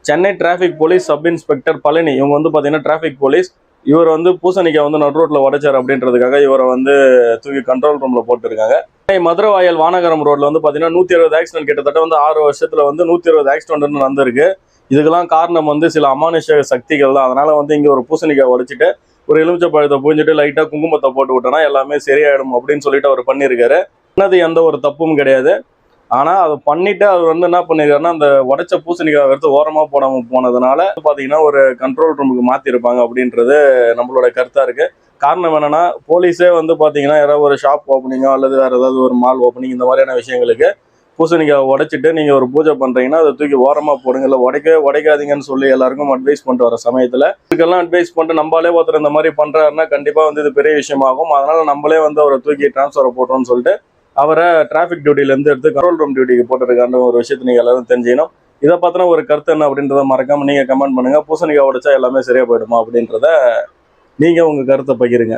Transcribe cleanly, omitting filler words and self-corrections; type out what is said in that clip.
Chennai traffic police sub inspector Palani இவங்க வந்து பார்த்தீங்கன்னா டிராஃபிக் போலீஸ். இவர் வந்து பூசணிக்காய் வந்து நடு ரோட்டில் உடைச்சார் அப்படின்றதுக்காக இவரை வந்து தூக்கி கண்ட்ரோல் ரூமில் போட்டுருக்காங்க. மதுரவாயல் வானகரம் ரோட்ல வந்து பார்த்தீங்கன்னா 120 ஆக்சிடென்ட், கிட்டத்தட்ட வந்து 6 வருஷத்துல வந்து 120 ஆக்சிடென்ட் நடந்திருக்கு. இதுக்கெல்லாம் காரணம் வந்து சில அமானுஷ சக்திகள் தான். அதனால வந்து இங்கே ஒரு பூசணிக்காய் உடைச்சிட்டு ஒரு எலுமிச்சை பழத்தை புரிஞ்சுட்டு லைட்டாக குங்குமத்தை போட்டு விட்டோன்னா எல்லாமே சரியாயிடும் அப்படின்னு சொல்லிட்டு அவர் பண்ணியிருக்காரு. அது எந்த ஒரு தப்பும் கிடையாது. ஆனால் அதை பண்ணிட்டு அவர் வந்து என்ன பண்ணிருக்காருன்னா, அந்த உடைச்ச பூசணிக்காய் எடுத்து ஓரமாக போடாமல் போனதுனால பார்த்தீங்கன்னா ஒரு கண்ட்ரோல் ரூமுக்கு மாற்றிருப்பாங்க அப்படின்றது நம்மளோட கருத்தாக இருக்குது. காரணம் என்னன்னா, போலீஸே வந்து பார்த்தீங்கன்னா யாராவது ஒரு ஷாப் ஓப்பனிங்கோ அல்லது வேறு ஏதாவது ஒரு மால் ஓப்பனிங் இந்த மாதிரியான விஷயங்களுக்கு பூசணிக்காய் உடைச்சிட்டு நீங்கள் ஒரு பூஜை பண்ணுறீங்கன்னா அதை தூக்கி ஓரமாக போடுங்க, இல்லை உடைக்காதீங்கன்னு சொல்லி எல்லாருக்கும் அட்வைஸ் பண்ணிட்டு வர சமயத்தில் இதுக்கெல்லாம் அட்வைஸ் பண்ணிட்டு நம்மளே ஒருத்தர் இந்த மாதிரி பண்ணுறாருன்னா கண்டிப்பாக வந்து இது பெரிய விஷயமாகும். அதனால நம்மளே வந்து அவரை தூக்கி டிரான்ஸ்ஃபரை போட்டோம்னு சொல்லிட்டு அவரை டிராஃபிக் டியூட்டிலேருந்து எடுத்து கண்ட்ரோல் ரூம் டியூட்டிக்கு போட்டுருக்கான்ற ஒரு விஷயத்தை நீங்கள் எல்லாரும் தெரிஞ்சுக்கணும். இதை பார்த்தினா ஒரு கருத்து என்ன அப்படின்றத மறக்காமல் நீங்கள் கமெண்ட் பண்ணுங்கள். பூசணிக்காய் உடைச்சா எல்லாமே சரியாக போயிடுமா அப்படின்றத நீங்கள் உங்கள் கருத்தை பகிருங்க.